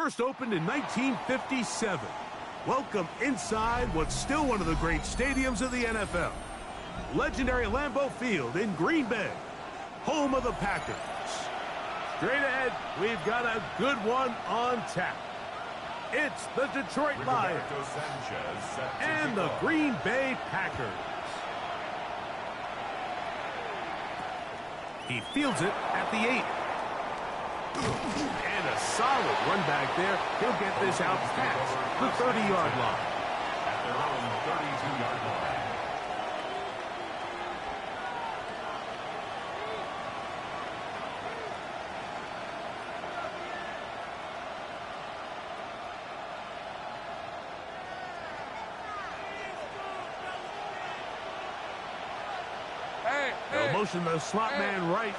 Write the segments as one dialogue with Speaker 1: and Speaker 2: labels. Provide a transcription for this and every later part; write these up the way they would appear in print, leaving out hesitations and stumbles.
Speaker 1: first opened in 1957. Welcome inside what's still one of the great stadiums of the NFL. Legendary Lambeau Field in Green Bay, home of the Packers. Straight ahead, we've got a good one on tap. It's the Detroit Lions and the Green Bay Packers. He fields it at the 8. And a solid run back there. He'll get this out past the 30-yard line.
Speaker 2: At their own 32-yard line.
Speaker 1: They'll motion the slot man right.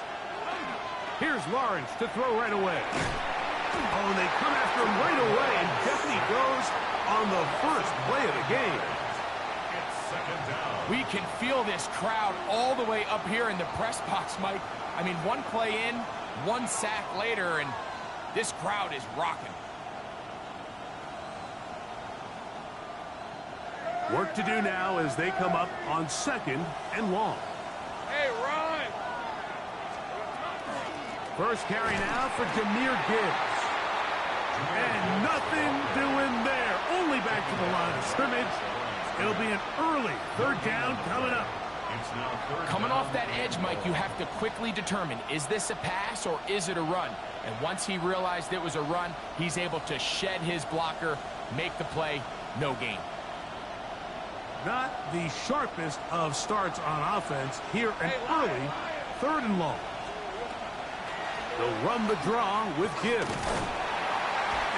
Speaker 1: Here's Lawrence to throw right away. Oh, and they come after him right away, and definitely goes on the first play of the game.
Speaker 2: It's second down.
Speaker 3: We can feel this crowd all the way up here in the press box, Mike. I mean, one play in, one sack later, and this crowd is rocking.
Speaker 1: Work to do now as they come up on second and long.
Speaker 4: Hey, Ron!
Speaker 1: First carry now for Jahmyr Gibbs. And nothing doing there. Only back to the line of scrimmage. It'll be an early third down coming up.
Speaker 2: It's now third
Speaker 3: Coming
Speaker 2: down.
Speaker 3: off that edge, Mike, you have to quickly determine, is this a pass or is it a run? And once he realized it was a run, he's able to shed his blocker, make the play, no gain.
Speaker 1: Not the sharpest of starts on offense. Here an early third and long. They'll run the draw with Gibbs.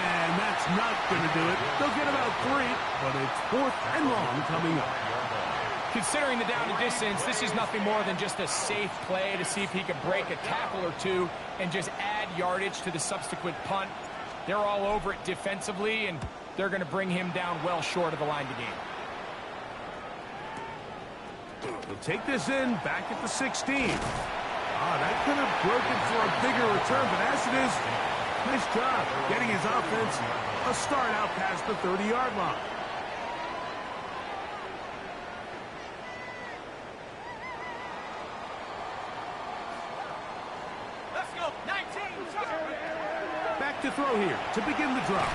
Speaker 1: And that's not going to do it. They'll get about 3, but it's fourth and long coming up.
Speaker 3: Considering the down and distance, this is nothing more than just a safe play to see if he can break a tackle or two and just add yardage to the subsequent punt. They're all over it defensively, and they're going to bring him down well short of the line to gain.
Speaker 1: They'll take this in back at the 16. That could have broken for a bigger return, but as it is, nice job getting his offense a start out past the 30-yard line.
Speaker 4: Let's go, 19!
Speaker 1: Back to throw here to begin the drop.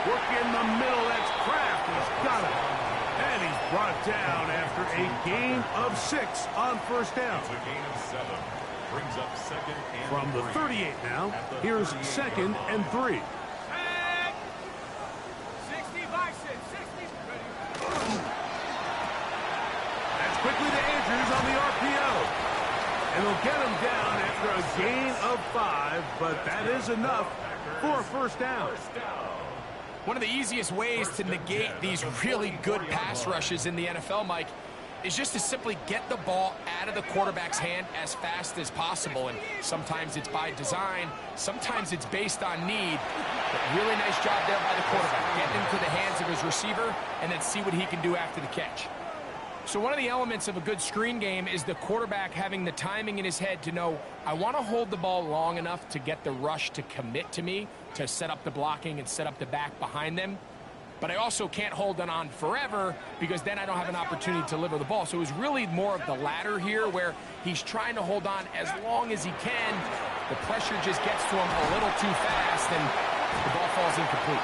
Speaker 1: Work in the middle, that's Kraft. He's got it. And he's brought down after a gain of 6 on first down.
Speaker 2: It's a gain of 7. Brings up second and
Speaker 1: From the 38 now, here's second and 3.
Speaker 4: 60 by 6, 60.
Speaker 1: That's quickly to Andrews on the RPO. And they'll get him down after a gain of 5, but that is enough for a first down.
Speaker 3: One of the easiest ways to negate these really good pass rushes in the NFL, Mike, is just to simply get the ball out of the quarterback's hand as fast as possible. And sometimes it's by design, sometimes it's based on need. But really nice job there by the quarterback. Get into the hands of his receiver and then see what he can do after the catch. So one of the elements of a good screen game is the quarterback having the timing in his head to know, I want to hold the ball long enough to get the rush to commit to me, to set up the blocking and set up the back behind them. But I also can't hold it on forever because then I don't have an opportunity to deliver the ball. So it was really more of the latter here where he's trying to hold on as long as he can. The pressure just gets to him a little too fast and the ball falls incomplete.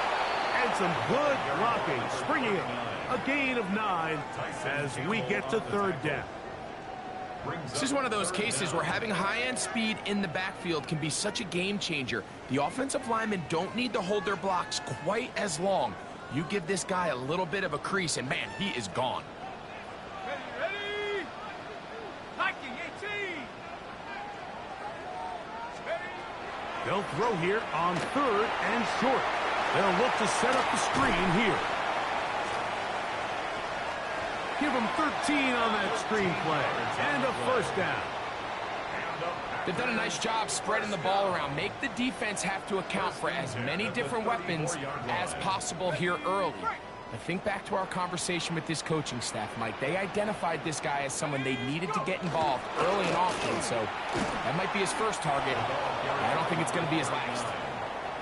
Speaker 1: And some good blocking, springing it. A gain of 9 as we get to third down.
Speaker 3: This is one of those cases where having high-end speed in the backfield can be such a game changer. The offensive linemen don't need to hold their blocks quite as long. You give this guy a little bit of a crease, and man, he is gone.
Speaker 4: Ready? Liking 18!
Speaker 1: They'll throw here on third and short. They'll look to set up the screen here. Give them 13 on that screen play. And a first down.
Speaker 3: They've done a nice job spreading the ball around. Make the defense have to account for as many different weapons as possible here early. But think back to our conversation with this coaching staff, Mike. They identified this guy as someone they needed to get involved early and often. So that might be his first target. I don't think it's going to be his last.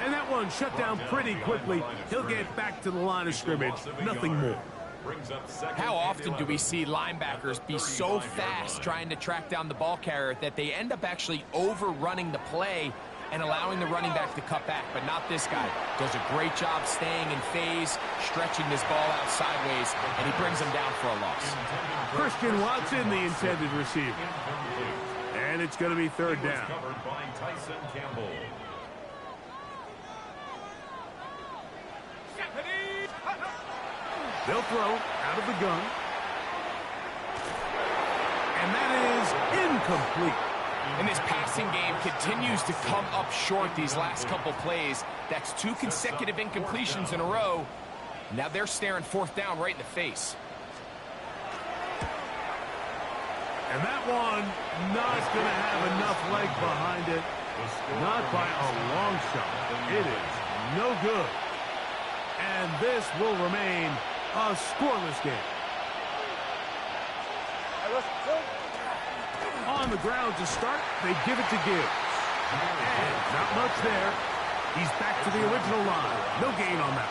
Speaker 1: And that one shut down pretty quickly. He'll get back to the line of scrimmage. Nothing more.
Speaker 3: How often do we see linebackers be so fast trying to track down the ball carrier that they end up actually overrunning the play and allowing the running back to cut back? But not this guy. Does a great job staying in phase, stretching this ball out sideways, and he brings him down for a loss.
Speaker 1: Christian Watson, the intended receiver. And it's going to be third down. They'll throw out of the gun. And that is incomplete.
Speaker 3: And this passing game continues to come up short these last couple plays. That's 2 consecutive incompletions in a row. Now they're staring fourth down right in the face.
Speaker 1: And that one not going to have enough leg behind it. Not by a long shot. It is no good. And this will remain a scoreless game. On the ground to start, they give it to Gibbs. And not much there. He's back to the original line. No gain on that.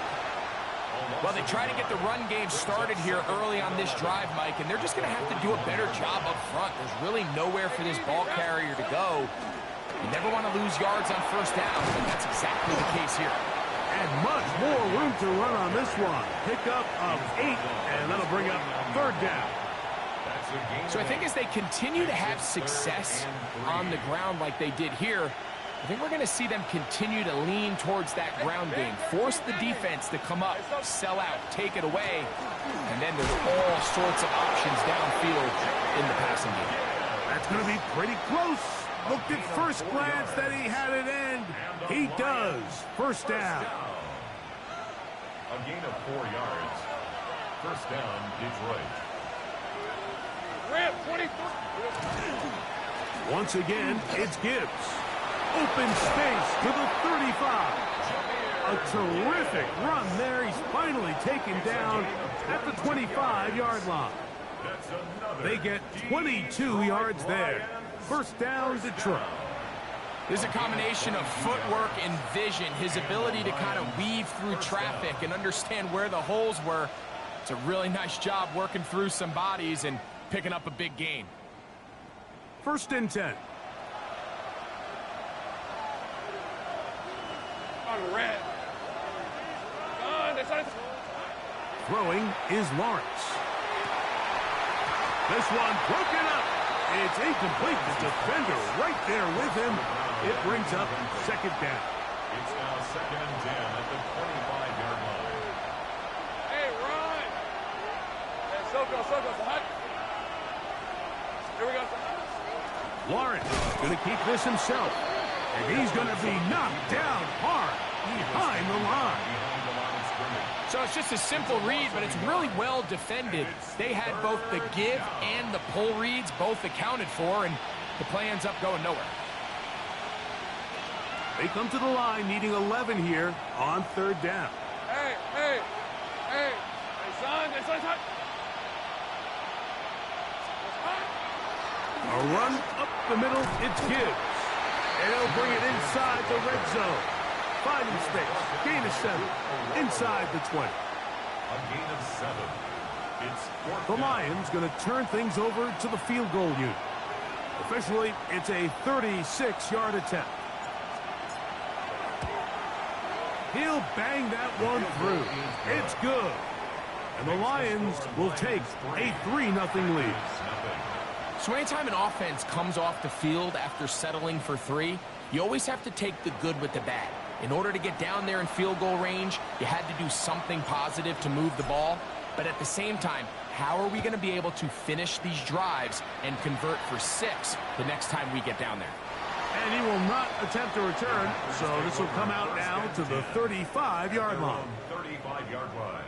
Speaker 3: Well, they try to get the run game started here early on this drive, Mike, and they're just going to have to do a better job up front. There's really nowhere for this ball carrier to go. You never want to lose yards on first down, but that's exactly the case here.
Speaker 1: And much more room to run on this one. Pickup of 8, and that'll bring up third down.
Speaker 3: So I think as they continue to have success on the ground like they did here, I think we're going to see them continue to lean towards that ground game. Force the defense to come up, sell out, take it away, and then there's all sorts of options downfield in the passing game.
Speaker 1: That's going to be pretty close. Looked at first glance that he had it end. He does. First down.
Speaker 2: A gain of 4 yards. First down, Detroit.
Speaker 4: Rip, 23.
Speaker 1: Once again, it's Gibbs. Open space to the 35. A terrific run there. He's finally taken down at the 25-yard line. They get 22 yards there. First down, Detroit.
Speaker 3: There's a combination of footwork and vision, his ability to kind of weave through traffic and understand where the holes were. It's a really nice job working through some bodies and picking up a big gain.
Speaker 1: First and 10.
Speaker 4: On red.
Speaker 1: Throwing is Lawrence. This one broken up. It's incomplete. The defender right there with him. It brings up second down.
Speaker 2: It's now second and 10 at the 25-yard line.
Speaker 4: Hey, run. Hey, Soko, hot. Here we go.
Speaker 1: Lawrence going to keep this himself. And he's going to be knocked down hard behind the line.
Speaker 3: So it's just a simple read, but it's really well defended. They had both the give and the pull reads both accounted for, and the play ends up going nowhere.
Speaker 1: They come to the line needing 11 here on third down.
Speaker 4: Hey, son.
Speaker 1: A run up the middle, it's Gibbs. And he'll bring it inside the red zone. Finding space, gain of 7, inside the 20.
Speaker 2: A gain of 7. It's fourth
Speaker 1: The
Speaker 2: down.
Speaker 1: Lions going to turn things over to the field goal unit. Officially, it's a 36-yard attempt. He'll bang that one through. It's good. And the Lions will take a 3-0 lead.
Speaker 3: So anytime an offense comes off the field after settling for 3, you always have to take the good with the bad. In order to get down there in field goal range, you had to do something positive to move the ball. But at the same time, how are we going to be able to finish these drives and convert for 6 the next time we get down there?
Speaker 1: And he will not attempt a return, so this will come out now to the 35-yard line.
Speaker 2: 35-yard line.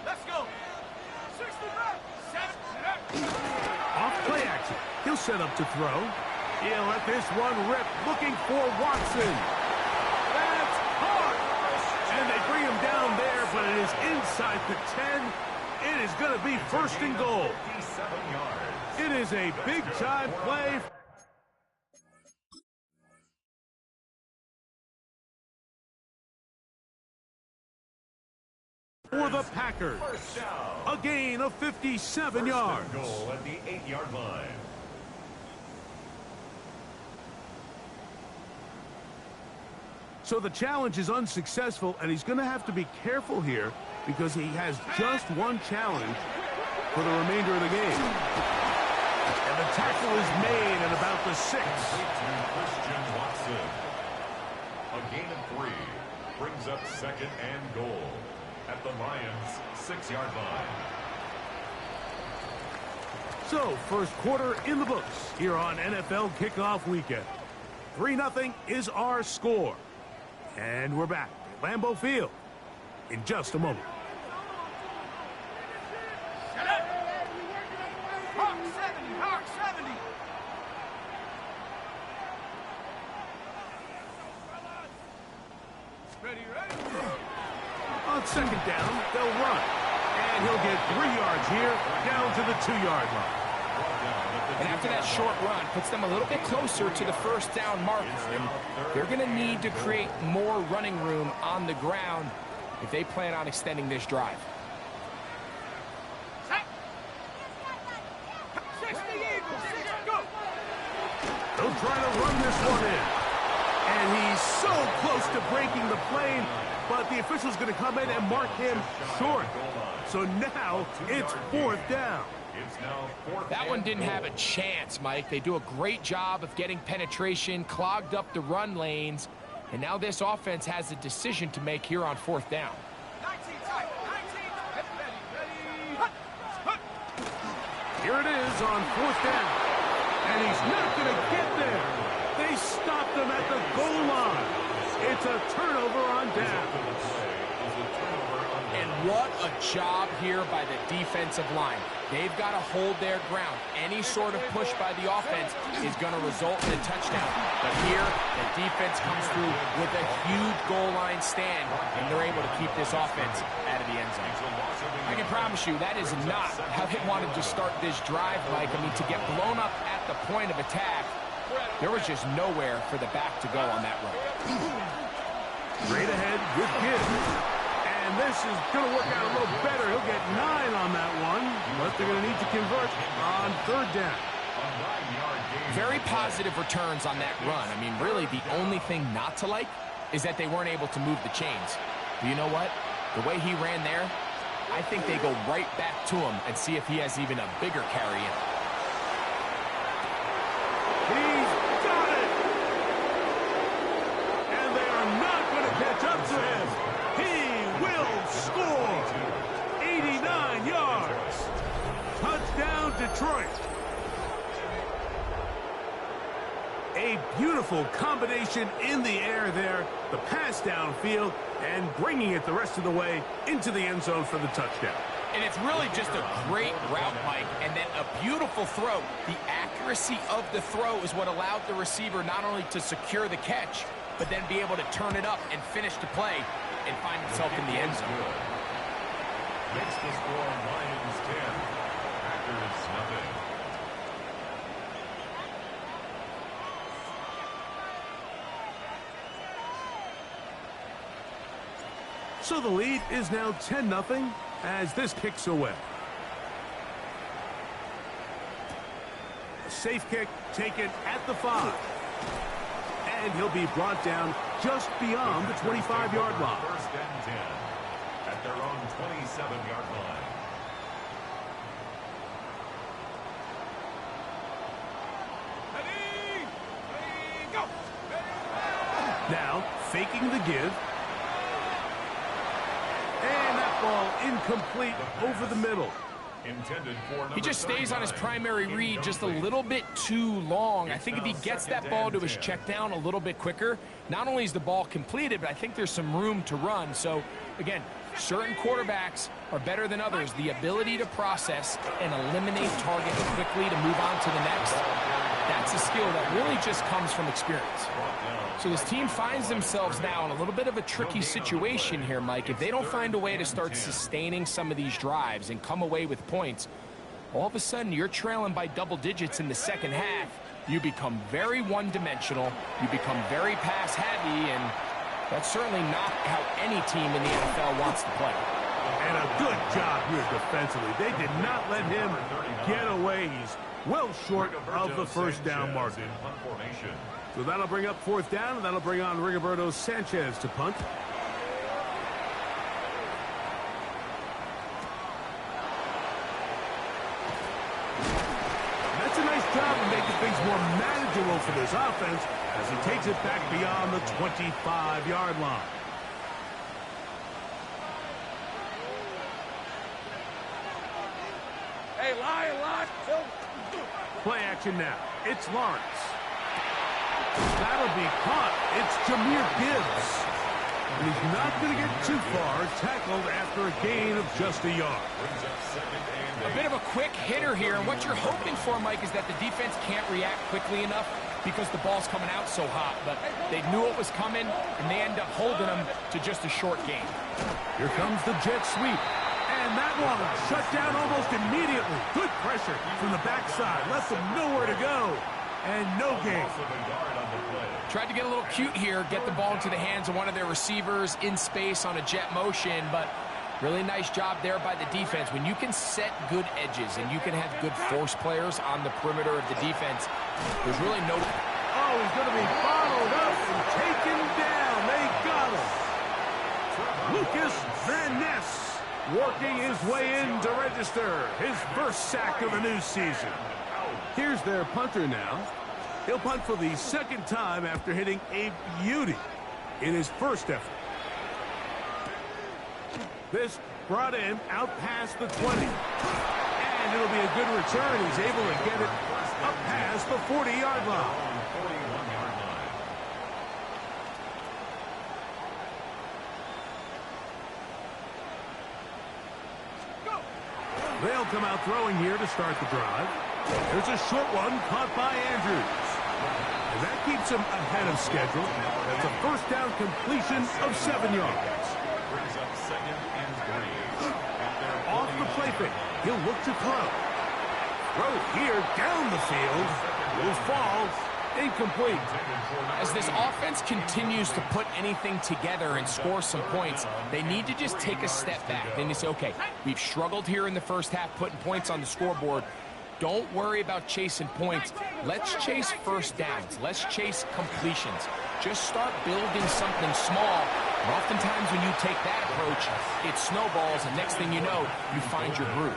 Speaker 4: Let's go. 65, 7,
Speaker 1: Off play action. He'll set up to throw. He'll let this one rip, looking for Watson. That's hard. And they bring him down there, but it is inside the 10. It is going to be first and goal.
Speaker 2: 57 yards.
Speaker 1: It is a big-time play for the Packers.
Speaker 2: First down.
Speaker 1: A gain of 57 yards.
Speaker 2: First and goal at the 8-yard line.
Speaker 1: So the challenge is unsuccessful, and he's going to have to be careful here because he has just one challenge for the remainder of the game. And the tackle is made at about the 6.
Speaker 2: Christian Watson. A gain of 3 brings up second and goal at the Lions' 6-yard line.
Speaker 1: So, first quarter in the books here on NFL Kickoff Weekend. 3-0 is our score. And we're back at Lambeau Field in just a moment.
Speaker 4: Hawk 70, Hawk 70. Ready, ready.
Speaker 1: On second down, they'll run. And he'll get 3 yards here, down to the 2-yard line.
Speaker 3: And after that short run, puts them a little bit closer to the first down marker. And they're going to need to create more running room on the ground if they plan on extending this drive.
Speaker 4: 60 Eagles, go.
Speaker 1: They'll try to run this one in. And he's so close to breaking the plane, but the official's going to come in and mark him short. So now it's 4th down.
Speaker 3: That one didn't have a chance, Mike. They do a great job of getting penetration, clogged up the run lanes, and now this offense has a decision to make here on 4th down.
Speaker 4: 19 tight, 19. Ready.
Speaker 1: Here it is on 4th down. And he's not going to get there. They stopped him at the goal line. It's a turnover on down.
Speaker 3: And what a job here by the defensive line. They've got to hold their ground. Any sort of push by the offense is going to result in a touchdown. But here, the defense comes through with a huge goal line stand, and they're able to keep this offense out of the end zone. I can promise you that is not how they wanted to start this drive, Mike. I mean, to get blown up at the point of attack, there was just nowhere for the back to go on that run.
Speaker 1: Straight ahead with Gibbs. And this is going to work out a little better. He'll get 9 on that one, but they're going to need to convert on 3rd down.
Speaker 3: Very positive returns on that run. I mean, really, the only thing not to like is that they weren't able to move the chains. But you know what? The way he ran there, I think they go right back to him and see if he has even a bigger carry in.
Speaker 1: He's got it! And they are not going to catch up to him. Will score 89 yards. Touchdown, Detroit. A beautiful combination in the air there. The pass downfield and bringing it the rest of the way into the end zone for the touchdown.
Speaker 3: And it's really just a great route, Mike, and then a beautiful throw. The accuracy of the throw is what allowed the receiver not only to secure the catch, but then be able to turn it up and finish the play and find himself in the end zone.
Speaker 2: Makes the score Lions 10, Packers nothing.
Speaker 1: So the lead is now 10-0 as this kicks away. A safe kick taken at the 5. And he'll be brought down just beyond the 25-yard line.
Speaker 2: First and 10 at their own 27-yard line.
Speaker 4: Ready. Ready, go.
Speaker 1: Now, faking the give. And that ball incomplete over the middle.
Speaker 2: Intended for
Speaker 3: he just stays on his primary read just a little bit too long. I think if he gets that ball to his check down a little bit quicker, not only is the ball completed, but I think there's some room to run. So, again, certain quarterbacks are better than others. The ability to process and eliminate targets quickly to move on to the next. That's a skill that really just comes from experience. So this team finds themselves now in a little bit of a tricky situation here, Mike. If they don't find a way to start sustaining some of these drives and come away with points, all of a sudden you're trailing by double digits in the second half. You become very one-dimensional. You become very pass-heavy, and that's certainly not how any team in the NFL wants to play.
Speaker 1: And a good job here defensively. They did not let him get away. He's well short of the first down marker. So that'll bring up fourth down, and that'll bring on Rigoberto Sanchez to punt. That's a nice job of making things more manageable for this offense as he takes it back beyond the 25-yard line.
Speaker 4: Hey, Lion.
Speaker 1: Play action now. It's Lawrence. That'll be caught. It's Jahmyr Gibbs. And he's not going to get too far, tackled after a gain of just a yard.
Speaker 3: A bit of a quick hitter here, and what you're hoping for, Mike, is that the defense can't react quickly enough because the ball's coming out so hot. But they knew it was coming, and they end up holding them to just a short gain.
Speaker 1: Here comes the jet sweep. And that one shut down almost immediately. Good pressure from the backside. Left them nowhere to go. And no gain.
Speaker 3: Tried to get a little cute here, get the ball into the hands of one of their receivers in space on a jet motion, but really nice job there by the defense. When you can set good edges and you can have good force players on the perimeter of the defense, there's really no...
Speaker 1: Oh, he's going to be followed up and taken down. They got him. Lucas Van Ness working his way in to register his first sack of the new season. Here's their punter now. He'll punt for the second time after hitting a beauty in his first effort. This brought him out past the 20. And it'll be a good return. He's able to get it up past the 40-yard line. They'll come out throwing here to start the drive. There's a short one caught by Andrews. And that keeps him ahead of schedule. That's a first down completion of 7 yards. Off the play fake. He'll look to throw. Throw here down the field. Will fall. Incomplete.
Speaker 3: As this offense continues to put anything together and score some points, they need to just take a step back. Then they say, okay, we've struggled here in the first half putting points on the scoreboard. Don't worry about chasing points. Let's chase first downs. Let's chase completions. Just start building something small. And oftentimes when you take that approach, it snowballs, and next thing you know, you find your groove.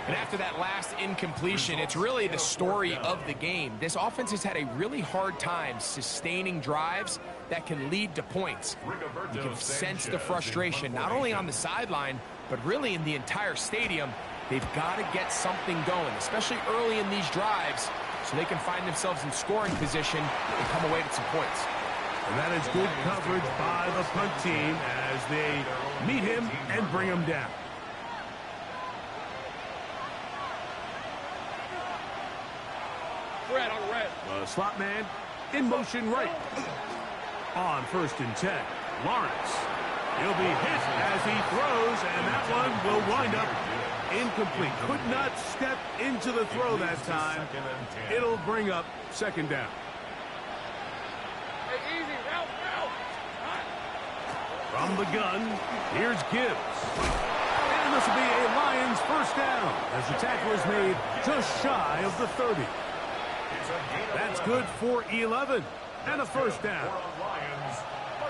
Speaker 3: And after that last incompletion, it's really the story of the game. This offense has had a really hard time sustaining drives that can lead to points. You can sense the frustration, not only on the sideline, but really in the entire stadium. They've got to get something going, especially early in these drives, so they can find themselves in scoring position and come away with some points.
Speaker 1: And that is good coverage by the punt team as they meet him and bring him down.
Speaker 4: Red on red.
Speaker 1: The slot man in motion right. On 1st and 10, Lawrence. He'll be hit as he throws, and that one will wind up incomplete. Could not step into the throw that time. It'll bring up 2nd down.
Speaker 4: Hey, easy. Route.
Speaker 1: From the gun, here's Gibbs. And this will be a Lions first down as the tackle is made just shy of the 30. That's good for 11 and a first down.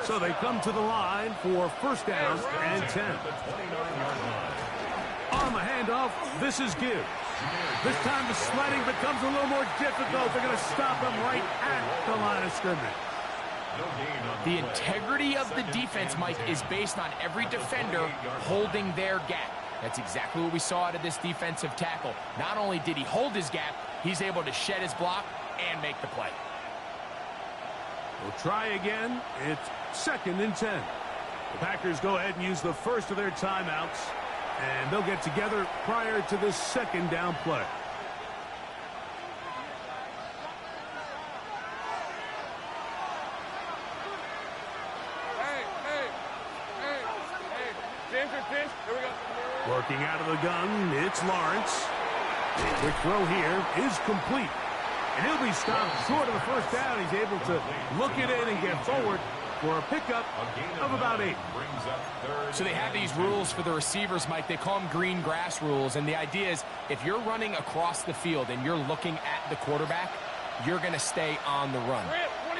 Speaker 1: So they come to the line for first down and 10. On the handoff, this is Gibbs. This time the sledding becomes a little more difficult. They're going to stop him right at the line of scrimmage.
Speaker 3: The integrity of the defense, Mike, is based on every defender holding their gap. That's exactly what we saw out of this defensive tackle. Not only did he hold his gap, he's able to shed his block and make the play.
Speaker 1: We'll try again. It's 2nd and 10. The Packers go ahead and use the first of their timeouts, and they'll get together prior to the 2nd down play. Working out of the gun, it's Lawrence. A quick throw here is complete. And he'll be stopped short of the first down. He's able to look it in and get forward for a pickup of about 8.
Speaker 3: So they have these rules for the receivers, Mike. They call them green grass rules. And the idea is if you're running across the field and you're looking at the quarterback, you're going to stay on the run.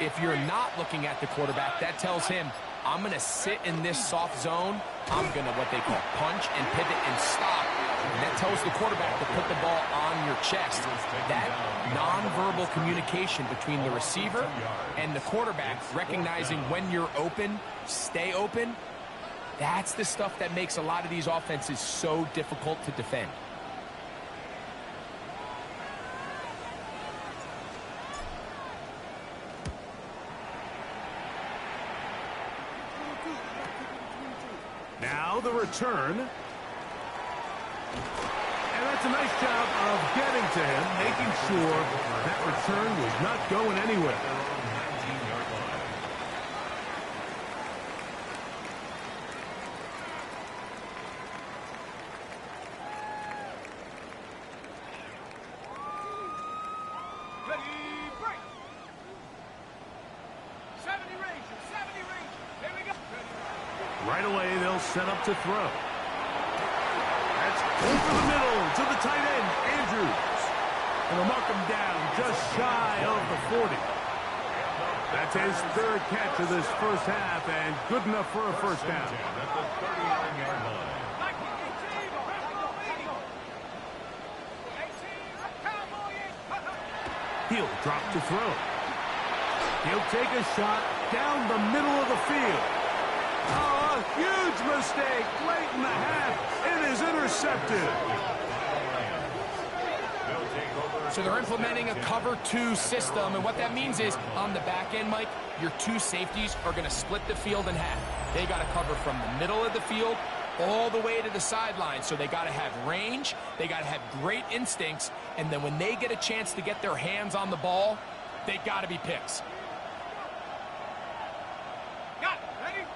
Speaker 3: If you're not looking at the quarterback, that tells him, I'm going to sit in this soft zone. I'm going to what they call punch and pivot and stop. And that tells the quarterback to put the ball on your chest. That nonverbal communication between the receiver and the quarterback, recognizing when you're open, stay open, that's the stuff that makes a lot of these offenses so difficult to defend.
Speaker 1: Now the return. And that's a nice job of getting to him, making sure that return was not going anywhere.
Speaker 4: Ready, break. 70 Rangers, 70 Rangers. Here we go.
Speaker 1: Right away, they'll set up to throw. That's over the middle to the tight end, Andrews. And they'll mark him down just shy of the 40. That's his third catch of this first half, and good enough for a first down. He'll drop to throw. He'll take a shot down the middle of the field. Oh, a huge mistake late in the half. It is intercepted.
Speaker 3: So they're implementing a cover 2 system, and what that means is on the back end, Mike, your 2 safeties are going to split the field in half. They got to cover from the middle of the field all the way to the sideline. So they got to have range, they got to have great instincts, and then when they get a chance to get their hands on the ball, they got to be picks.
Speaker 4: Got it. Ready?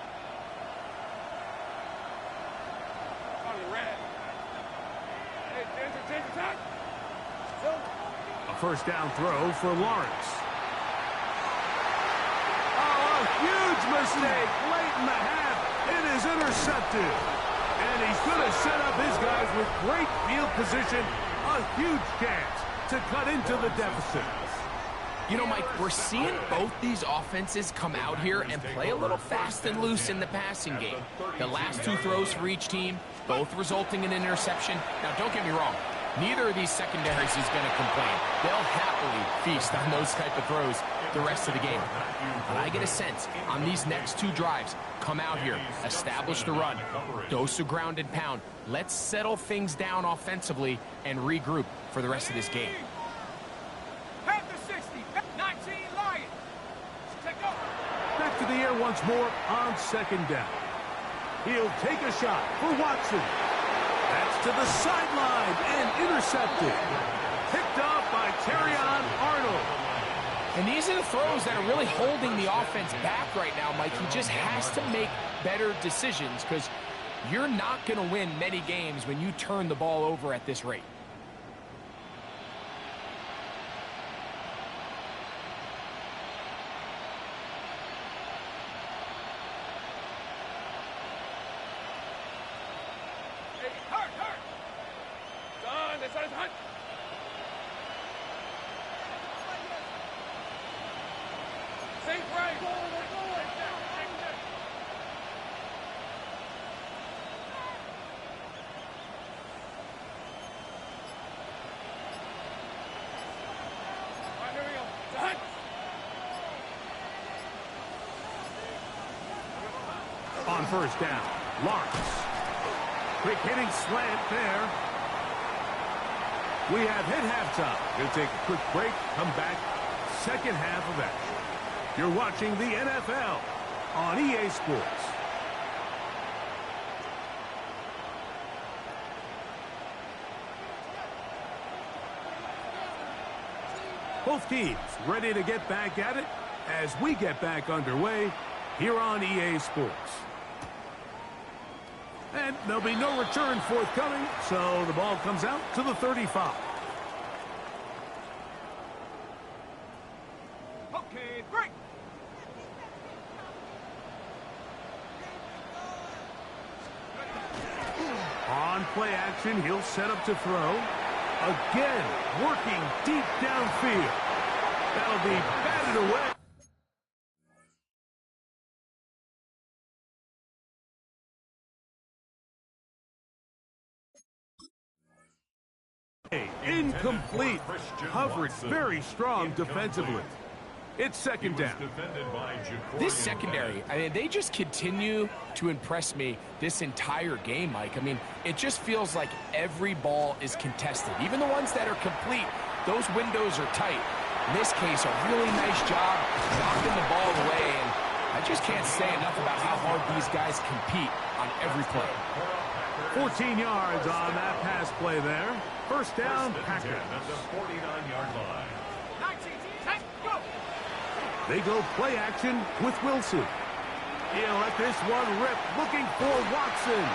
Speaker 4: On the red. Hey, change attack.
Speaker 1: A first down throw for Lawrence. Oh, a huge mistake late in the half. It is intercepted. And he's going to set up his guys with great field position. A huge chance to cut into the deficit.
Speaker 3: You know, Mike, we're seeing both these offenses come out here and play a little fast and loose in the passing game. The last 2 throws for each team, both resulting in an interception. Now, don't get me wrong. Neither of these secondaries is going to complain. They'll happily feast on those type of throws the rest of the game. But I get a sense on these next 2 drives, come out here, establish the run, dose of ground and pound. Let's settle things down offensively and regroup for the rest of this game.
Speaker 4: Half the 60. 19 Lions. Take over.
Speaker 1: Back to the air once more on second down. He'll take a shot for Watson. That's to the sideline and intercepted. Picked up by Terrion Arnold.
Speaker 3: And these are the throws that are really holding the offense back right now, Mike. He just has to make better decisions because you're not going to win many games when you turn the ball over at this rate.
Speaker 1: On first down, Lawrence. Quick hitting slant there. We have hit halftime. We'll take a quick break, come back, second half of action. You're watching the NFL on EA Sports. Both teams ready to get back at it as we get back underway here on EA Sports. And there'll be no return forthcoming, so the ball comes out to the 35.
Speaker 4: Okay, break.
Speaker 1: On play action, he'll set up to throw. Again, working deep downfield. That'll be batted away. Incomplete. Coverage very strong defensively. It's second down.
Speaker 3: This secondary, I mean, they just continue to impress me this entire game, Mike. I mean, it just feels like every ball is contested. Even the ones that are complete, those windows are tight. In this case, a really nice job knocking the ball away, and I just can't say enough about how hard these guys compete on every play.
Speaker 1: 14 yards on that pass play there. First down, Packers.
Speaker 2: At the 49-yard line.
Speaker 4: 19, 10, go.
Speaker 1: They go play action with Wilson. He'll let this one rip, looking for Watson.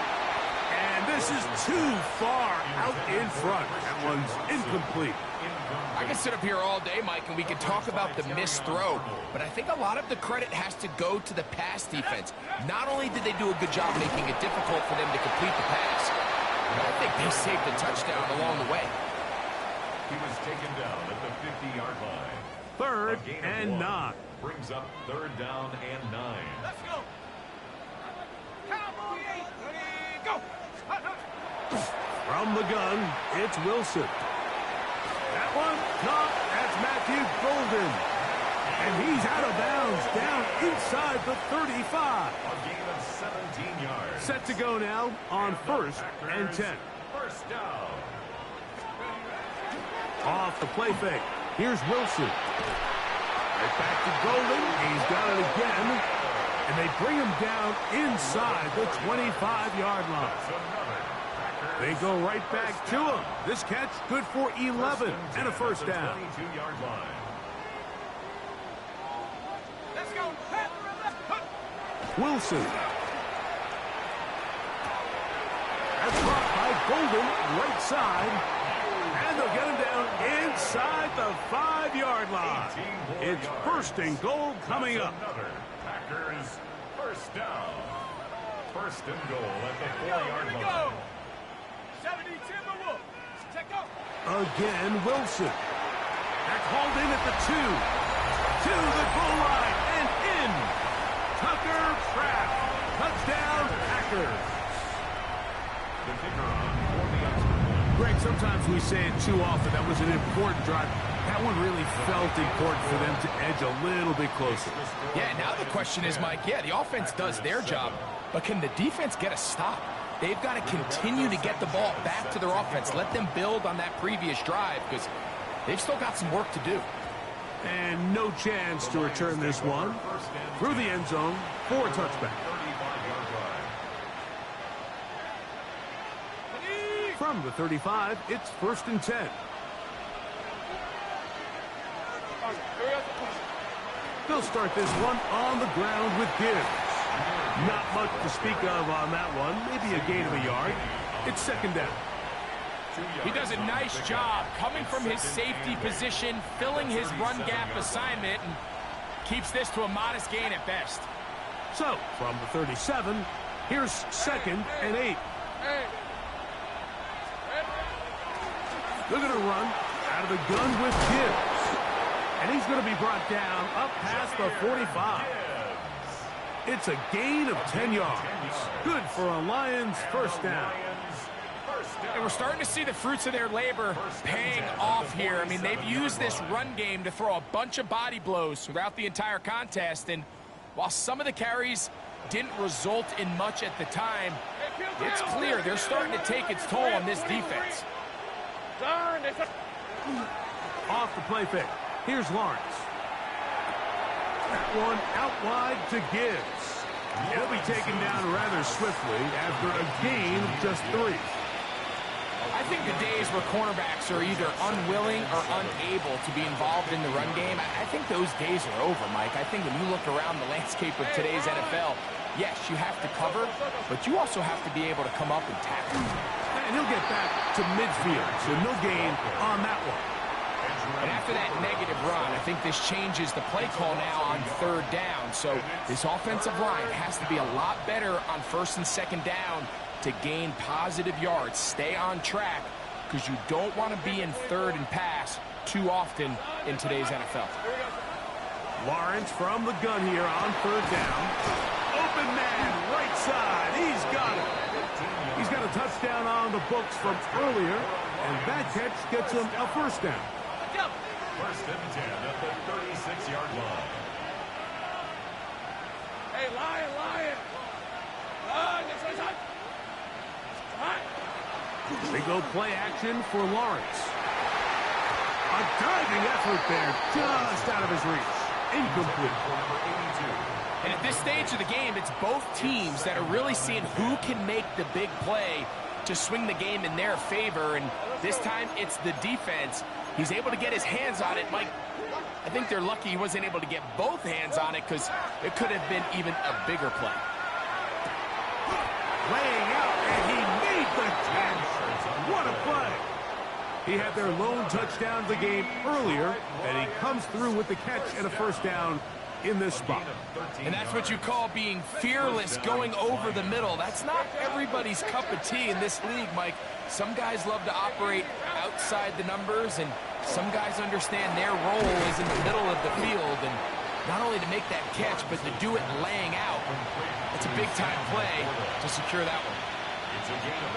Speaker 1: And this is too far out in front. That one's incomplete.
Speaker 3: I can sit up here all day, Mike, and we can talk about the missed throw, but I think a lot of the credit has to go to the pass defense. Not only did they do a good job making it difficult for them to complete the pass, but I think they saved the touchdown along the way.
Speaker 2: He was taken down at the 50-yard line.
Speaker 1: Third and 9.
Speaker 2: Brings up third down and 9.
Speaker 4: Let's go. Cowboy 8, ready, go.
Speaker 1: From the gun, it's Wilson. That one, not. That's Matthew Golden. And he's out of bounds, down inside the 35.
Speaker 2: A gain of 17 yards.
Speaker 1: Set to go now on first and 10.
Speaker 2: First down.
Speaker 1: Off the play fake. Here's Wilson. Right back to Golden. He's got it again. And they bring him down inside the 25-yard line. They go right back to him. This catch good for 11 and a first down.
Speaker 2: 22-yard line.
Speaker 4: Let's go.
Speaker 1: Wilson. That's caught by Golden, right side. And they'll get him down inside the 5-yard line. It's first and goal coming up.
Speaker 2: Packers first down. First and goal at the 4-yard line.
Speaker 4: Go. 70 Timberwolves. Check out.
Speaker 1: Again, Wilson. They're called in at the 2. To the goal line and in. Tucker Kraft. Touchdown, Packers.
Speaker 2: The kicker on for the extra point.
Speaker 1: Greg, sometimes we say it too often. That was an important drive. That one really felt important for them to edge a little bit closer.
Speaker 3: Yeah, now the question is, Mike, yeah, the offense does their job, but can the defense get a stop? They've got to continue to get the ball back to their offense. Let them build on that previous drive because they've still got some work to do.
Speaker 1: And no chance to return this one. Through the end zone for a touchback.
Speaker 2: 35-yard line.
Speaker 1: From the 35, it's first and 10. They'll start this one on the ground with Gibbs. Not much to speak of on that one. Maybe a gain of a yard. It's second down.
Speaker 3: He does a nice job coming from his safety position, filling his run gap assignment, and keeps this to a modest gain at best.
Speaker 1: So, from the 37, here's second and 8. They're going to run out of the gun with Gibbs. And he's going to be brought down up past the 45. It's a gain of 10 yards. Good for a Lions first down.
Speaker 3: And we're starting to see the fruits of their labor paying off here. I mean, they've used this run game to throw a bunch of body blows throughout the entire contest. And while some of the carries didn't result in much at the time, it's clear they're starting to take its toll on this defense.
Speaker 1: Off the play fake. Here's Lawrence. That one out wide to Gibbs. He'll be taken down rather swiftly after a gain of just 3.
Speaker 3: I I think the days where cornerbacks are either unwilling or unable to be involved in the run game, I think those days are over, Mike. I think when you look around the landscape of today's NFL, yes, you have to cover, but you also have to be able to come up and tackle.
Speaker 1: And he'll get back to midfield, so no gain on that one.
Speaker 3: And after that negative run, I think this changes the play call now on third down. So this offensive line has to be a lot better on first and second down to gain positive yards. Stay on track because you don't want to be in third and pass too often in today's NFL.
Speaker 1: Lawrence from the gun here on third down. Open man, right side. He's got it. He's got a touchdown on the books from earlier, and that catch gets him a first down.
Speaker 2: First and 10 at the 36-yard line.
Speaker 4: Hey, Lion!
Speaker 1: They go play action for Lawrence. A diving effort there, just out of his reach. Incomplete.
Speaker 3: And at this stage of the game, it's both teams that are really seeing who can make the big play to swing the game in their favor. And this time, it's the defense. He's able to get his hands on it. Mike, I think they're lucky he wasn't able to get both hands on it because it could have been even a bigger play.
Speaker 1: Laying out, and he made the catch. What a play. He had their lone touchdown of the game earlier, and he comes through with the catch and a first down in this spot.
Speaker 3: And that's what you call being fearless, going over the middle. That's not everybody's cup of tea in this league, Mike. Some guys love to operate outside the numbers, and some guys understand their role is in the middle of the field, and not only to make that catch, but to do it laying out. It's a big-time play to secure that one.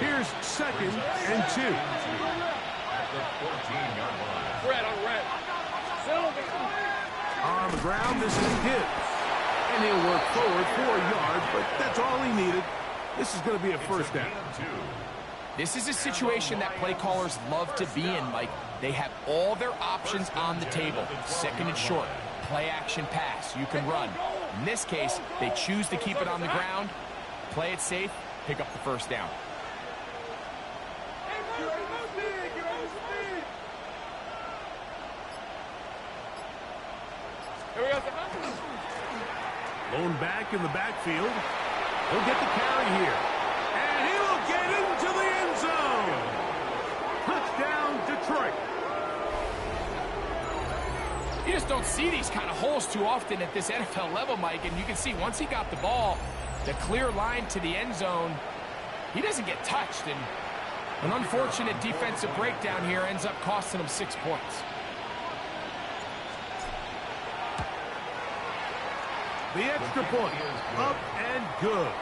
Speaker 1: Here's second and 2.
Speaker 4: Red on red.
Speaker 1: On the ground, this is Gibbs. And he'll work forward 4 yards, but that's all he needed. This is going to be a first down.
Speaker 3: This is a situation that play callers love to be in, Mike. They have all their options on the table. Second and short, play action pass. You can run. In this case, they choose to keep it on the ground, play it safe, pick up the first down.
Speaker 1: Lone back in the backfield. He'll get the carry here. And he will get into the end zone. Touchdown, Detroit.
Speaker 3: You just don't see these kind of holes too often at this NFL level, Mike. And you can see once he got the ball, the clear line to the end zone, he doesn't get touched. And an unfortunate defensive breakdown here ends up costing him 6 points.
Speaker 1: The extra point, up and good.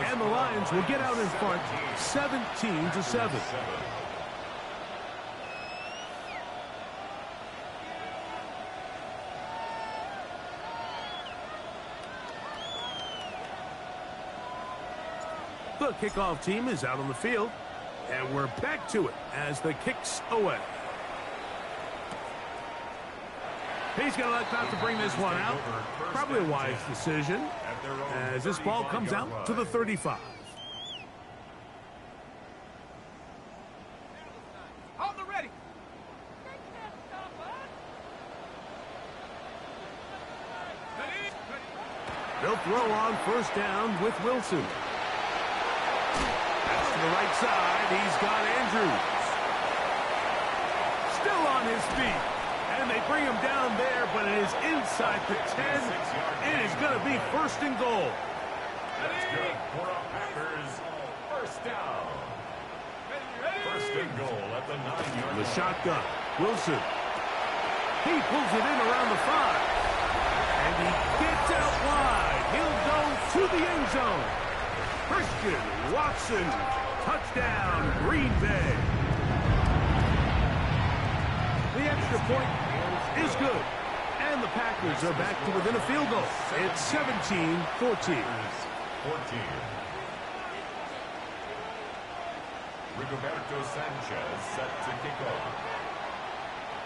Speaker 1: And the Lions will get out in front, 17-7. The kickoff team is out on the field, and we're back to it as the kick's away. He's going to elect not to bring this one out. Probably a wise decision as this ball comes out to the 35.
Speaker 4: Hold the ready.
Speaker 1: They'll throw on first down with Wilson. Pass to the right side. He's got Andrews. Still on his feet. And they bring him down there, but it is inside the 10. It is going to be first and goal.
Speaker 2: That's good for our Packers. First down. First and goal at the 9-yard line.
Speaker 1: The shotgun. Wilson. He pulls it in around the 5. And he gets out wide. He'll go to the end zone. Christian Watson. Touchdown, Green Bay. The extra point is good. And the Packers are back to within a field goal. It's 17-14.
Speaker 2: Rigoberto Sanchez set to kick off.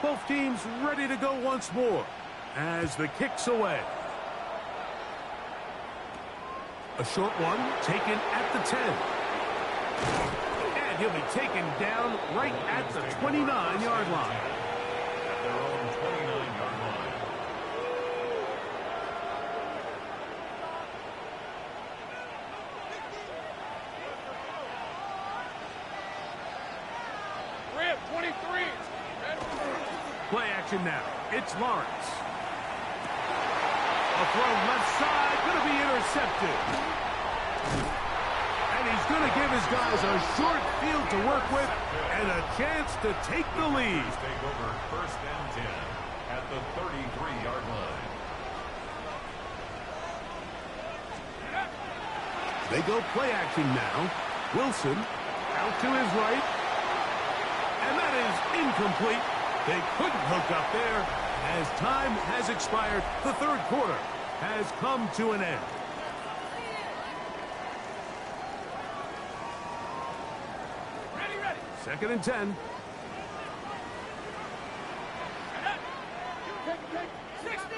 Speaker 1: Both teams ready to go once more as the kick's away. A short one taken at the 10. And And he'll be taken down right at the 29-yard line.
Speaker 2: At their own 29-yard line.
Speaker 4: Rip, 23.
Speaker 1: Play action now. It's Lawrence. A throw left side, going to be intercepted. And he's going to give his guys a short field to work with and a chance to take the lead.
Speaker 2: Take over first and 10 at the 33-yard line.
Speaker 1: They go play action now. Wilson out to his right. And that is incomplete. They couldn't hook up there. As time has expired, the third quarter has come to an end.
Speaker 4: Ready.
Speaker 1: Second and 10.
Speaker 4: 60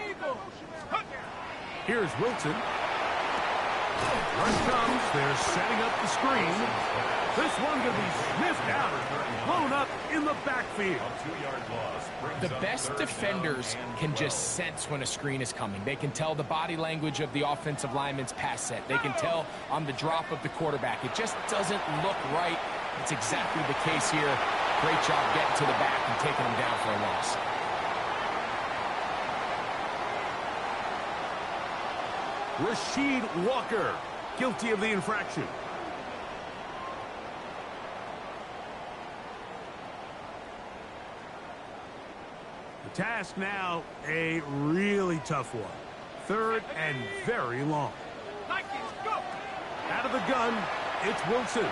Speaker 4: Eagles.
Speaker 1: Here's Wilson. Run comes. They're setting up the screen. This one going to be sniffed out. Blown up in the backfield.
Speaker 3: The best defenders can just sense when a screen is coming. They can tell the body language of the offensive lineman's pass set. They can tell on the drop of the quarterback. It just doesn't look right. It's exactly the case here. Great job getting to the back and taking him down for a loss.
Speaker 1: Rasheed Walker, guilty of the infraction. The task now, a really tough one. Third and very long. Out of the gun, it's Wilson.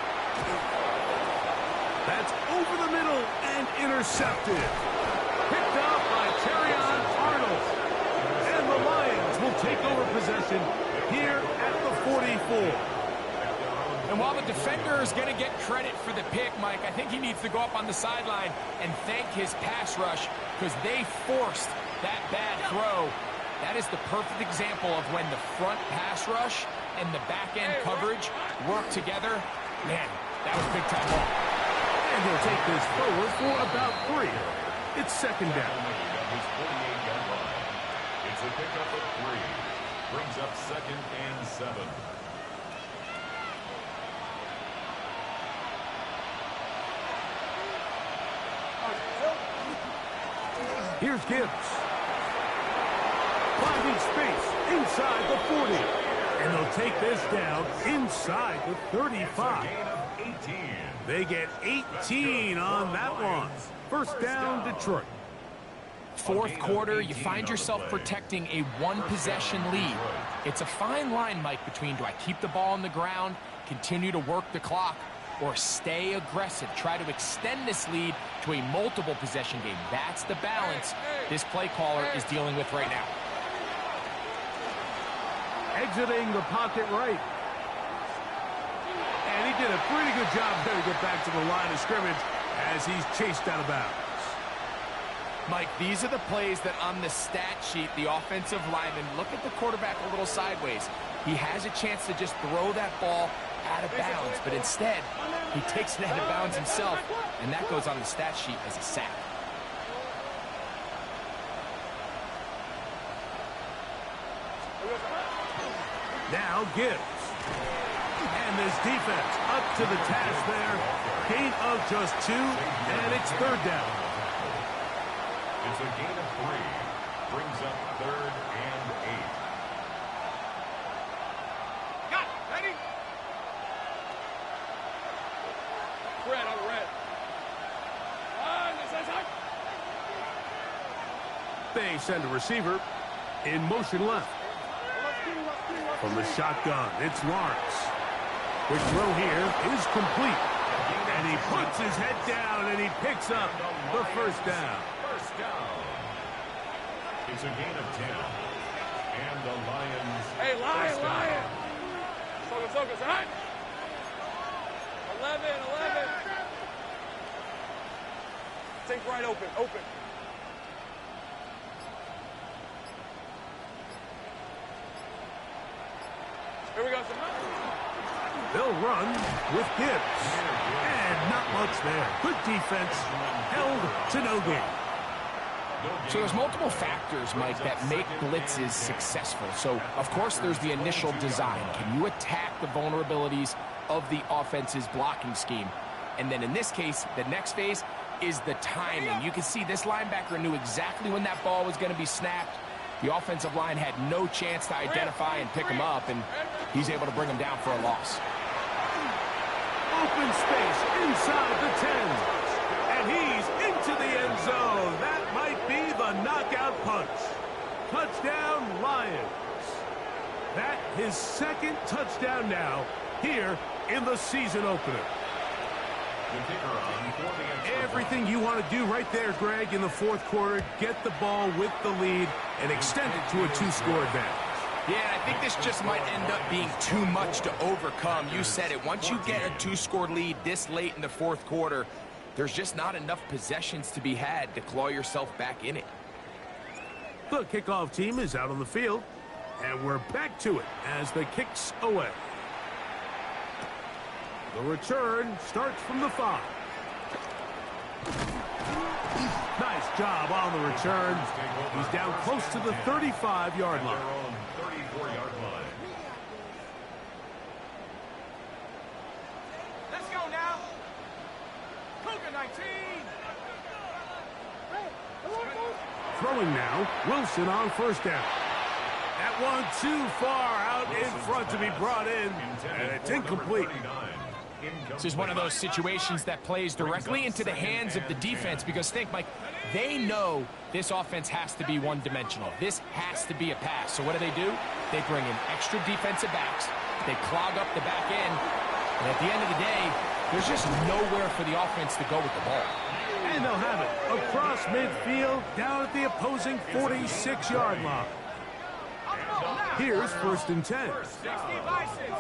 Speaker 1: That's over the middle and intercepted. Picked up by Terrion Arnold. And the Lions will take over possession here at the 44.
Speaker 3: And while the defender is going to get credit for the pick, Mike, I think he needs to go up on the sideline and thank his pass rush because they forced that bad throw. That is the perfect example of when the front pass rush and the back-end coverage work together. Man, that was big-time ball.
Speaker 1: And he'll take this forward for about 3. It's second down.
Speaker 2: It's a pickup of 3. Brings up second and 7.
Speaker 1: Here's Gibbs. Finding space inside the 40. And they'll take this down inside the 35. They get 18 on that one. First down, Detroit.
Speaker 3: Fourth quarter, you find yourself protecting a one-possession lead. It's a fine line, Mike, between do I keep the ball on the ground, continue to work the clock, or stay aggressive, try to extend this lead to a multiple possession game. That's the balance this play caller is dealing with right now.
Speaker 1: Exiting the pocket right. And he did a pretty good job there to get back to the line of scrimmage as he's chased out of bounds.
Speaker 3: Mike, these are the plays that on the stat sheet, the offensive lineman, look at the quarterback a little sideways. He has a chance to just throw that ball out of bounds, but instead, he takes it out of bounds himself, and that goes on the stat sheet as a sack.
Speaker 1: Now Gibbs. And this defense up to the task there. Gain of just 2, and it's third down.
Speaker 2: It's a gain of 3. Brings up third and 8.
Speaker 4: Got it. Ready? Red on red.
Speaker 1: They send a receiver in motion left. From the shotgun, it's Lawrence. Quick throw here is complete. And he puts his head down and he picks up the first down.
Speaker 2: First down. It's a gain of 10. And the Lions.
Speaker 4: Hey, Lion. Focus, all right? 11. Think right open. Here we go.
Speaker 1: They'll run with Gibbs. And not much there. Good defense. Held to no gain.
Speaker 3: So there's multiple factors, Mike, that make blitzes successful. So, of course, there's the initial design. Can you attack the vulnerabilities of the offense's blocking scheme? And then in this case, the next phase is the timing. You can see this linebacker knew exactly when that ball was going to be snapped. The offensive line had no chance to identify and pick him up, and he's able to bring him down for a loss.
Speaker 1: Open space inside the 10. And he's into the end zone. That might be the knockout punch. Touchdown, Lions. That his second touchdown now here in the season opener. Everything you want to do right there, Greg, in the fourth quarter. Get the ball with the lead and extend it to a two-score advantage.
Speaker 3: Yeah, I think this just might end up being too much to overcome. You said it. Once you get a two-score lead this late in the fourth quarter, there's just not enough possessions to be had to claw yourself back in it.
Speaker 1: The kickoff team is out on the field, and we're back to it as the kick's away. The return starts from the 5. Nice job on the return. He's down close to the 35-yard line.
Speaker 4: Let's go now. Cougar 19.
Speaker 1: Throwing now, Wilson on first down. That one too far out in front to be brought in, and it's incomplete.
Speaker 3: This is one of those situations that plays directly into the hands of the defense because think, Mike, they know this offense has to be one-dimensional. This has to be a pass. So what do? They bring in extra defensive backs. They clog up the back end. And at the end of the day, there's just nowhere for the offense to go with the ball.
Speaker 1: And they'll have it across midfield down at the opposing 46-yard line. Here's 1st and 10.
Speaker 4: 60 Bison.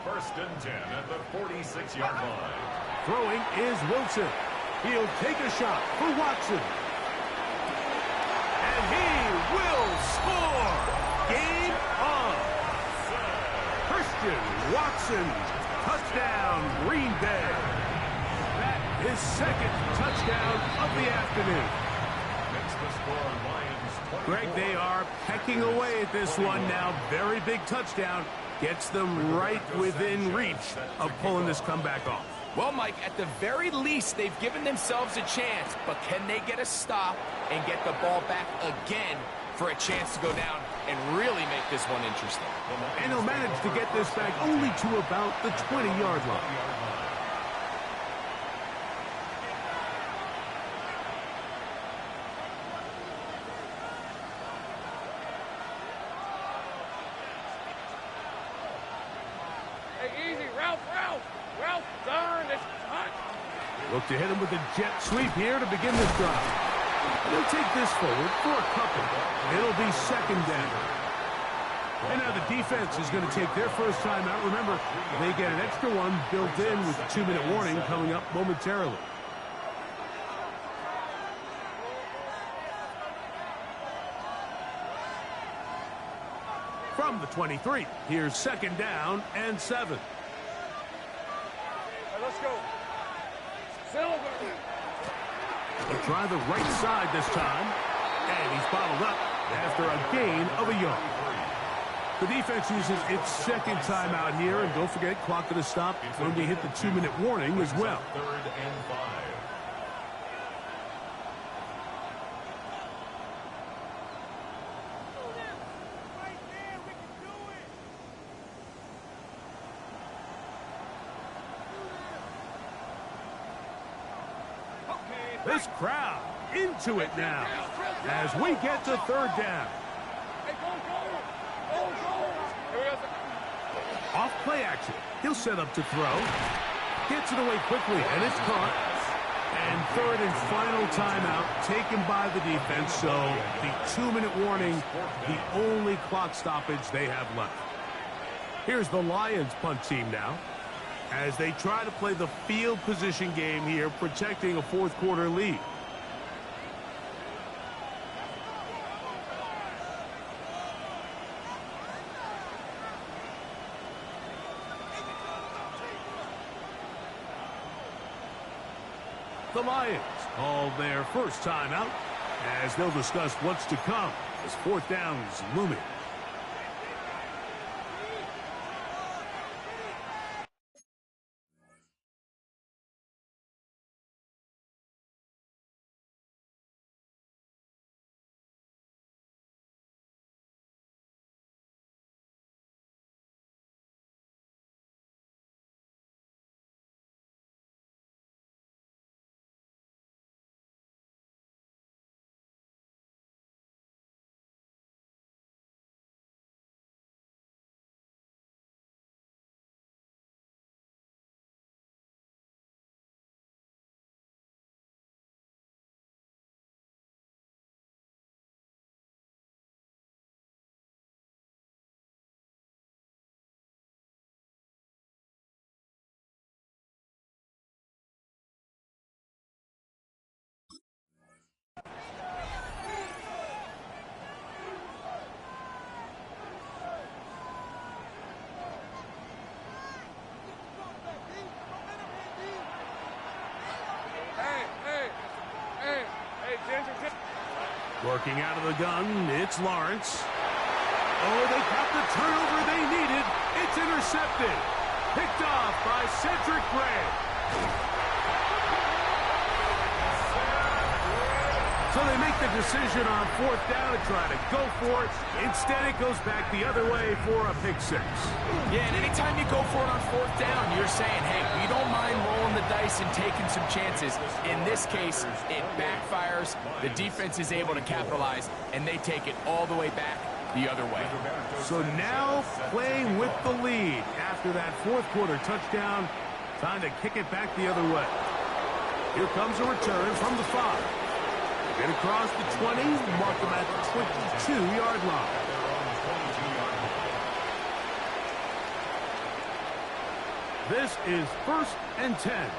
Speaker 2: First and 10 at the 46-yard line.
Speaker 1: Throwing is Wilson. He'll take a shot for Watson. And he will score. Game on. Christian Watson. Touchdown, Green Bay. That is second touchdown of the afternoon.
Speaker 2: Makes the score Lions 24.
Speaker 1: Greg, they are pecking away at this one now. Very big touchdown. Gets them right within reach of pulling this comeback off.
Speaker 3: Well, Mike, at the very least, they've given themselves a chance, but can they get a stop and get the ball back again for a chance to go down and really make this one interesting?
Speaker 1: And he'll manage to get this back only to about the 20-yard line. Look to hit him with a jet sweep here to begin this drive. He'll take this forward for a couple. It'll be second down. And now the defense is going to take their first time out. Remember, they get an extra one built in with a 2-minute warning coming up momentarily. From the 23, here's second down and 7.
Speaker 4: Let's go.
Speaker 1: They'll try the right side this time. And he's bottled up after a gain of a yard. The defense uses its second timeout here. And don't forget, clock going to stop when we hit the 2-minute warning as well.
Speaker 2: 3rd and 5.
Speaker 1: This crowd into it now as we get to 3rd down. Off play action. He'll set up to throw. Gets it away quickly, and it's caught. And 3rd and final timeout taken by the defense. So the 2-minute warning, the only clock stoppage they have left. Here's the Lions punt team now, as they try to play the field position game here, protecting a fourth quarter lead. the Lions call their first timeout as they'll discuss what's to come as fourth down is looming. Working out of the gun, it's Lawrence. Oh, they got the turnover they needed. It's intercepted. Picked off by Cedric Gray. So they make the decision on fourth down to try to go for it. Instead, it goes back the other way for a pick six.
Speaker 3: Yeah, and anytime you go for it on fourth down, you're saying, hey, we don't mind rolling the dice and taking some chances. In this case, it backfires. The defense is able to capitalize, and they take it all the way back the other way.
Speaker 1: So now playing with the lead after that fourth quarter touchdown, time to kick it back the other way. Here comes a return from the 5. Get across the 20, mark them at the 22-yard line. This is 1st and 10.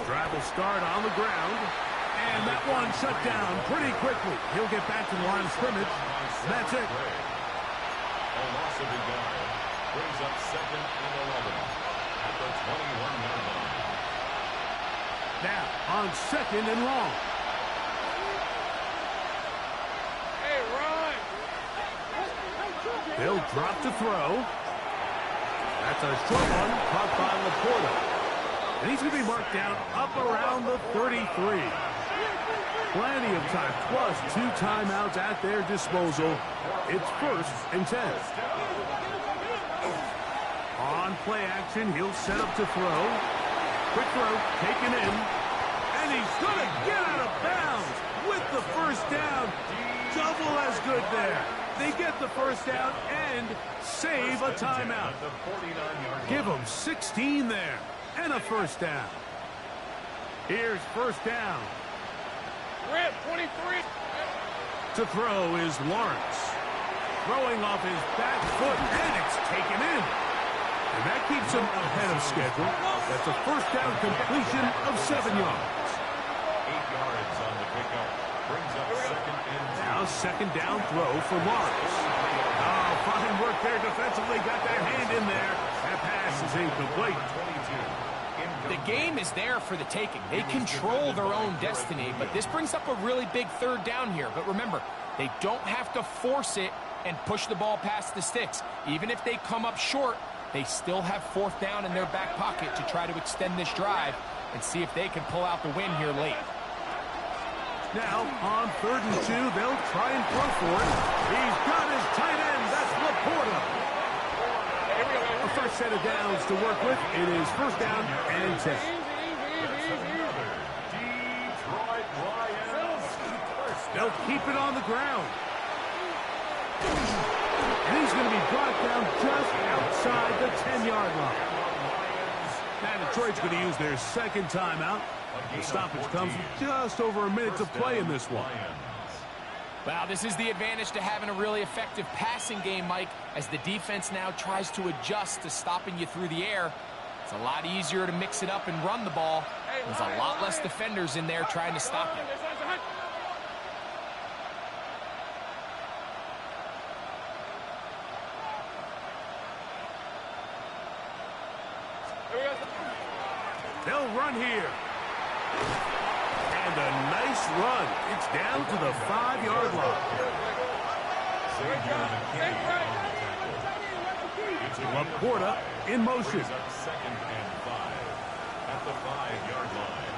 Speaker 1: Drive will start on the ground. And that one shut down pretty quickly. He'll get back to the line of scrimmage. That's it.
Speaker 2: A loss of a guy brings up 2nd and 11 at the 21-yard line.
Speaker 1: Now on 2nd and long.
Speaker 4: Hey, Ron!
Speaker 1: They'll drop to throw. That's a short one caught by Laporta. And he's going to be marked down up around the 33. Plenty of time, plus 2 timeouts at their disposal. It's 1st and 10. On play action, he'll set up to throw. Quick throw, taken in. And he's going to get out of bounds with the first down. Double as good there. They get the first down and save a timeout. Give them 16 there and a first down. Here's first down.
Speaker 4: Rip, 23.
Speaker 1: To throw is Lawrence. Throwing off his back foot, and it's taken in. And that keeps him ahead of schedule. That's a first down completion of 7 yards.
Speaker 2: 8 yards on the pickup. Brings up 2nd and 10.
Speaker 1: Now 2nd down throw for Lawrence. Oh, fine work there defensively. Got that hand in there. That pass is incomplete.
Speaker 3: The game is there for the taking. They control their own destiny, but this brings up a really big 3rd down here. But remember, they don't have to force it and push the ball past the sticks. Even if they come up short, they still have 4th down in their back pocket to try to extend this drive and see if they can pull out the win here late.
Speaker 1: Now, on 3rd and 2, they'll try and throw for it. He's got his tight end. That's Laporta. A first set of downs to work with. It is 1st down and 10.
Speaker 2: Detroit Lions.
Speaker 1: They'll keep it on the ground. And he's going to be brought down just outside the 10-yard line. Now Detroit's going to use their 2nd timeout. The stoppage comes with just over a minute to play in this one.
Speaker 3: Well, this is the advantage to having a really effective passing game, Mike, as the defense now tries to adjust to stopping you through the air. It's a lot easier to mix it up and run the ball. There's a lot less defenders in there trying to stop you.
Speaker 1: run here. And a nice run. It's down to the 5-yard line. Laporta in motion.
Speaker 2: Second and 5 at the 5-yard line.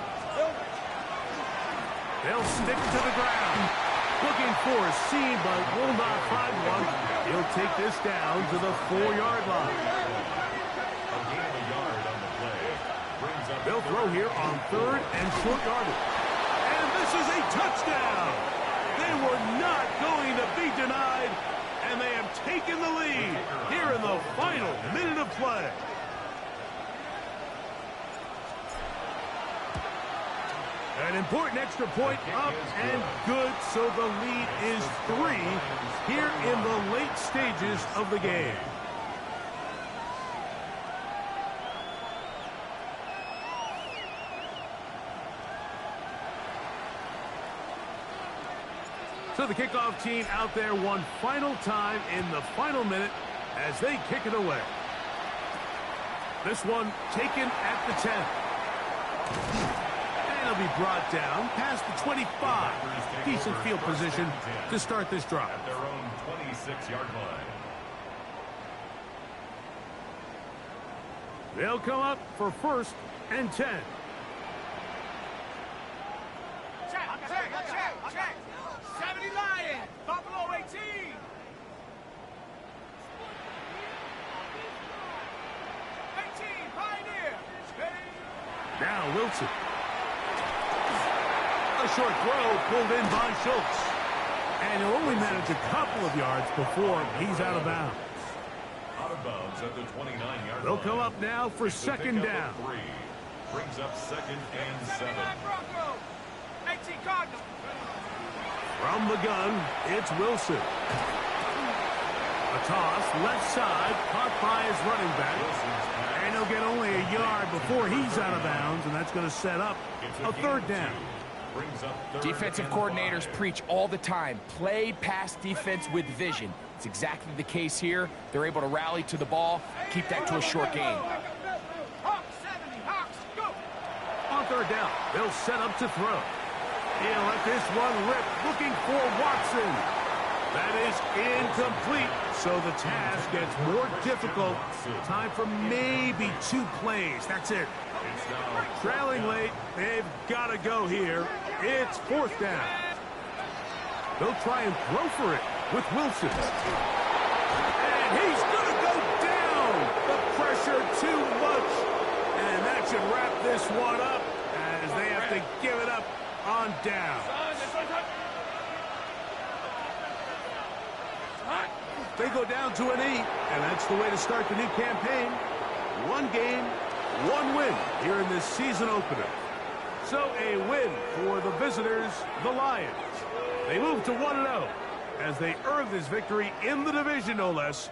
Speaker 1: They'll stick to the ground. Looking for a seam, but will not find one. He'll take this down to the 4-yard line.
Speaker 2: A gain of a yard on the play. Brings up
Speaker 1: They'll throw here on 3rd and short yardage. And this is a touchdown. They were not going to be denied, and they have taken the lead here in the final minute of play. An important extra point up and good, so the lead is 3 here in the late stages of the game. So the kickoff team out there one final time in the final minute as they kick it away. This one taken at the 10. And he'll be brought down past the 25. Decent field position to start this drive.
Speaker 2: At their own 26-yard line.
Speaker 1: They'll come up for 1st and 10.
Speaker 4: Check. 70 Lions. Buffalo 18. Pioneer.
Speaker 1: Now Wilson. A short throw pulled in by Schultz. And he'll only manage a couple of yards before he's out of bounds.
Speaker 2: Out of bounds at the 29-yard line.
Speaker 1: They'll come up now for 2nd down.
Speaker 2: 3. Brings up 2nd and 7.
Speaker 1: From the gun, it's Wilson. A toss, left side, caught by his running back. And he'll get only a yard before he's out of bounds, and that's going to set up a 3rd down.
Speaker 3: Defensive coordinators preach all the time, play pass defense with vision. It's exactly the case here. They're able to rally to the ball, keep that to a short game.
Speaker 1: On 3rd down, they'll set up to throw. He'll let this one rip, looking for Watson. That is incomplete, so the task gets more difficult. Time for maybe 2 plays. That's it. Trailing late, they've got to go here. It's 4th down. They'll try and throw for it with Wilson. And he's going to go down. The pressure too much. And that should wrap this one up as they have to give it up on down. They go down to an 8, and that's the way to start the new campaign. 1 game, 1 win here in this season opener. So a win for the visitors, the Lions. They move to 1-0 as they earn this victory in the division, no less,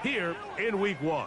Speaker 1: here in Week 1.